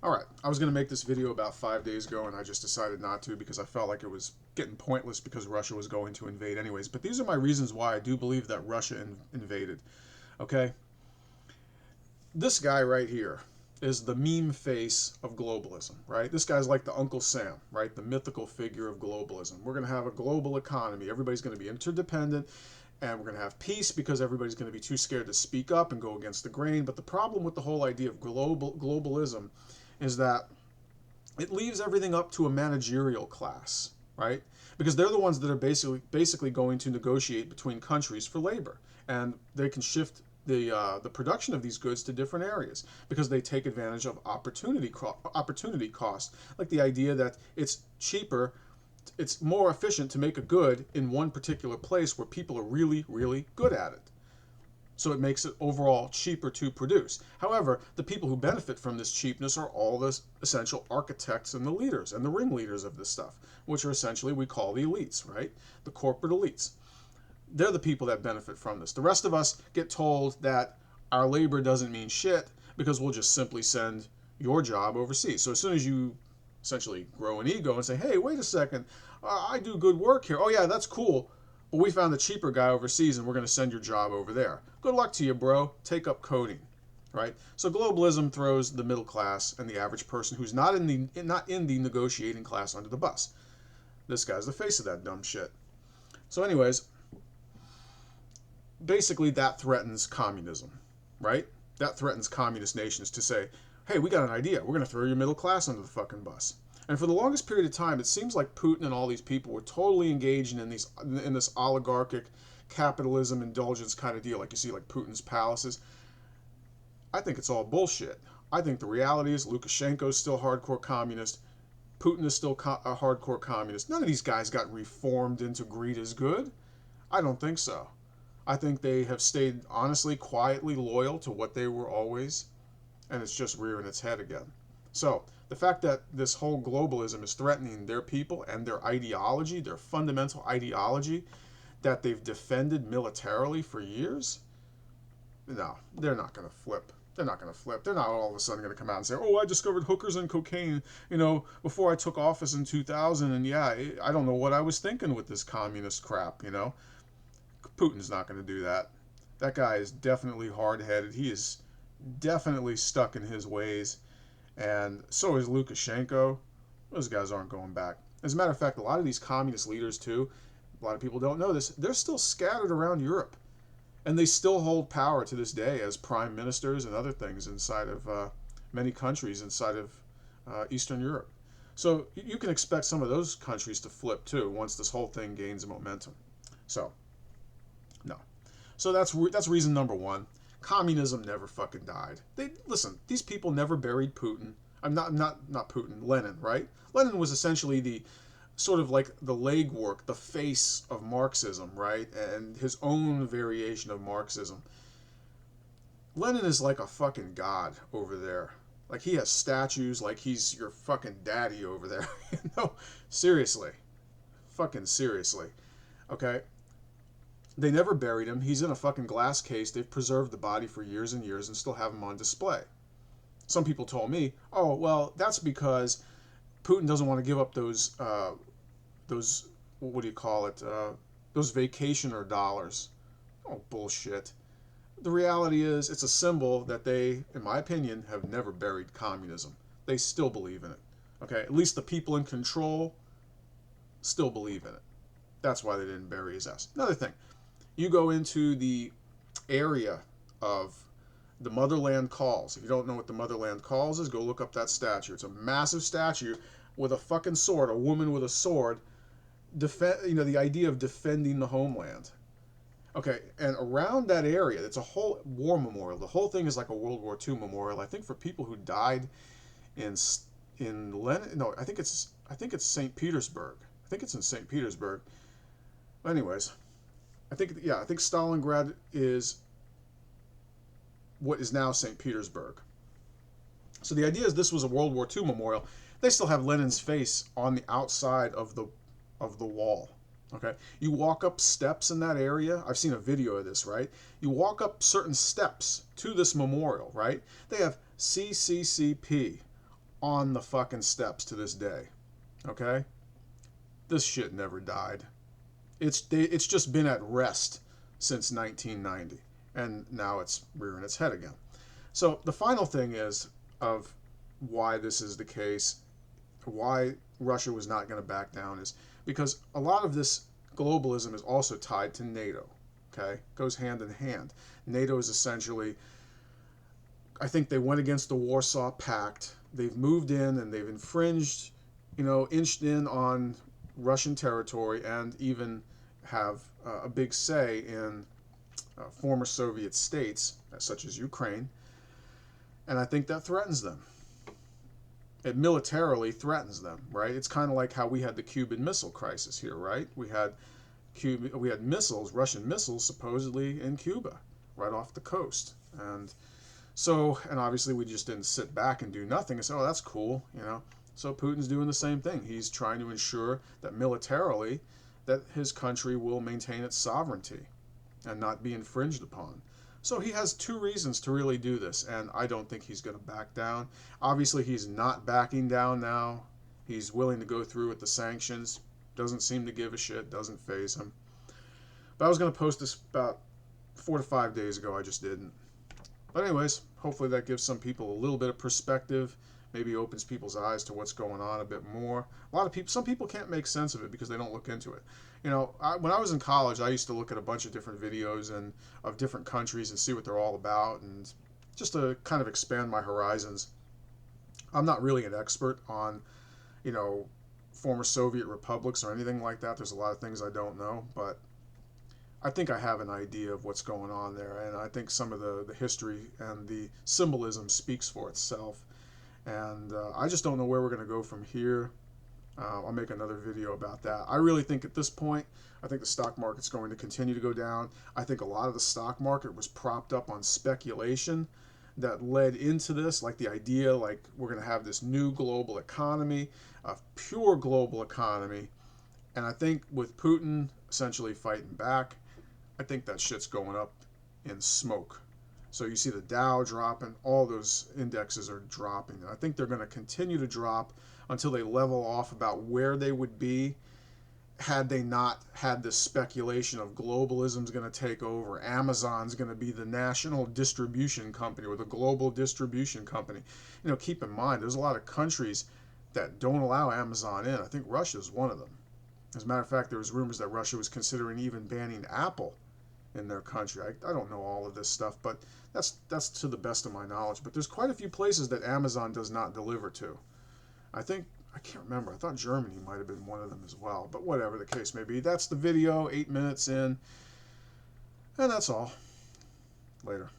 Alright, I was going to make this video about 5 days ago, and I just decided not to because I felt like it was getting pointless because Russia was going to invade anyways. But these are my reasons why I do believe that Russia invaded. Okay? This guy right here is the meme face of globalism, right? This guy's like the Uncle Sam, right? The mythical figure of globalism. We're going to have a global economy. Everybody's going to be interdependent, and we're going to have peace because everybody's going to be too scared to speak up and go against the grain. But the problem with the whole idea of globalism is that it leaves everything up to a managerial class, right? Because they're the ones that are basically going to negotiate between countries for labor, and they can shift the production of these goods to different areas because they take advantage of opportunity cost, like the idea that it's cheaper, it's more efficient to make a good in one particular place where people are really good at it. So it makes it overall cheaper to produce. However, the people who benefit from this cheapness are all the essential architects and the leaders and the ringleaders of this stuff, which are essentially we call the elites, right? The corporate elites. They're the people that benefit from this. The rest of us get told that our labor doesn't mean shit because we'll just simply send your job overseas. So as soon as you essentially grow an ego and say, hey, wait a second, I do good work here. Oh yeah, that's cool. But we found the cheaper guy overseas and we're going to send your job over there. Good luck to you, bro. Take up coding, right? So globalism throws the middle class and the average person who's not in the negotiating class under the bus. This guy's the face of that dumb shit. So anyways, basically that threatens communism, right? That threatens communist nations to say, hey, we got an idea. We're going to throw your middle class under the fucking bus. And for the longest period of time, it seems like Putin and all these people were totally engaged in this oligarchic capitalism indulgence kind of deal, like you see like Putin's palaces. I think it's all bullshit. I think the reality is Lukashenko is still hardcore communist. Putin is still a hardcore communist. None of these guys got reformed into greed is good. I don't think so. I think they have stayed honestly, quietly loyal to what they were always, and it's just rearing its head again. So the fact that this whole globalism is threatening their people and their ideology, their fundamental ideology that they've defended militarily for years, no, they're not going to flip. They're not going to flip. They're not all of a sudden going to come out and say, oh, I discovered hookers and cocaine, before I took office in 2000, and yeah, I don't know what I was thinking with this communist crap, Putin's not going to do that. That guy is definitely hard-headed. He is definitely stuck in his ways. And so is Lukashenko. Those guys aren't going back. As a matter of fact, a lot of these communist leaders, too, a lot of people don't know this, they're still scattered around Europe. And they still hold power to this day as prime ministers and other things inside of many countries inside of Eastern Europe. So you can expect some of those countries to flip, too, once this whole thing gains momentum. So, no. So that's reason number one. Communism never fucking died. Listen, these people never buried Putin. I'm not Putin, Lenin, right? Lenin was essentially the sort of like the legwork, the face of Marxism, right? And his own variation of Marxism. Lenin is like a fucking god over there. Like he has statues like he's your fucking daddy over there. Seriously. Fucking seriously. Okay? They never buried him. He's in a fucking glass case. They've preserved the body for years and years and still have him on display. Some people told me, oh, well, that's because Putin doesn't want to give up those what do you call it, those vacationer dollars. Oh, bullshit. The reality is it's a symbol that they, in my opinion, have never buried communism. They still believe in it. Okay? At least the people in control still believe in it. That's why they didn't bury his ass. Another thing. You go into the area of the Motherland Calls. If you don't know what the Motherland Calls is, go look up that statue. It's a massive statue with a fucking sword, a woman with a sword, the idea of defending the homeland. Okay, and around that area, it's a whole war memorial. The whole thing is like a World War II memorial. I think for people who died in Lenin. No, I think it's St. Petersburg. I think it's in St. Petersburg. Anyways. I think Stalingrad is what is now St. Petersburg. So the idea is this was a World War II memorial. They still have Lenin's face on the outside of the wall. Okay, you walk up steps in that area. I've seen a video of this, right? You walk up certain steps to this memorial, right? They have CCCP on the fucking steps to this day. Okay? This shit never died. It's just been at rest since 1990, and now it's rearing its head again. So the final thing is of why this is the case, why Russia was not going to back down, is because a lot of this globalism is also tied to NATO. Okay, goes hand in hand. NATO is essentially, I think they went against the Warsaw Pact. They've moved in and they've infringed, inched in on Russian territory, and even have a big say in former Soviet states, such as Ukraine. And I think that threatens them. It militarily threatens them, right? It's kind of like how we had the Cuban Missile Crisis here, right? We had missiles, Russian missiles, supposedly in Cuba, right off the coast. And obviously we just didn't sit back and do nothing and say, oh, that's cool, So Putin's doing the same thing. He's trying to ensure that militarily that his country will maintain its sovereignty and not be infringed upon. So he has two reasons to really do this, and I don't think he's going to back down. Obviously, he's not backing down now. He's willing to go through with the sanctions. Doesn't seem to give a shit. Doesn't faze him. But I was going to post this about 4 to 5 days ago. I just didn't. But anyways, hopefully that gives some people a little bit of perspective. Maybe opens people's eyes to what's going on a bit more. Some people can't make sense of it because they don't look into it. When I was in college, I used to look at a bunch of different videos of different countries and see what they're all about, and just to kind of expand my horizons. I'm not really an expert on, former Soviet republics or anything like that. There's a lot of things I don't know, but I think I have an idea of what's going on there, and I think some of the history and the symbolism speaks for itself. And I just don't know where we're going to go from here. I'll make another video about that. I really think at this point, I think the stock market's going to continue to go down. I think a lot of the stock market was propped up on speculation that led into this, like the idea like we're going to have this new global economy, a pure global economy. And I think with Putin essentially fighting back, I think that shit's going up in smoke. So you see the Dow dropping, all those indexes are dropping. And I think they're going to continue to drop until they level off about where they would be had they not had this speculation of globalism's going to take over. Amazon's going to be the national distribution company or the global distribution company. Keep in mind, there's a lot of countries that don't allow Amazon in. I think Russia's one of them. As a matter of fact, there was rumors that Russia was considering even banning Apple in their country. I don't know all of this stuff, but that's to the best of my knowledge. But there's quite a few places that Amazon does not deliver to. I can't remember. I thought Germany might have been one of them as well. But whatever the case may be, that's the video, 8 minutes in. And that's all. Later.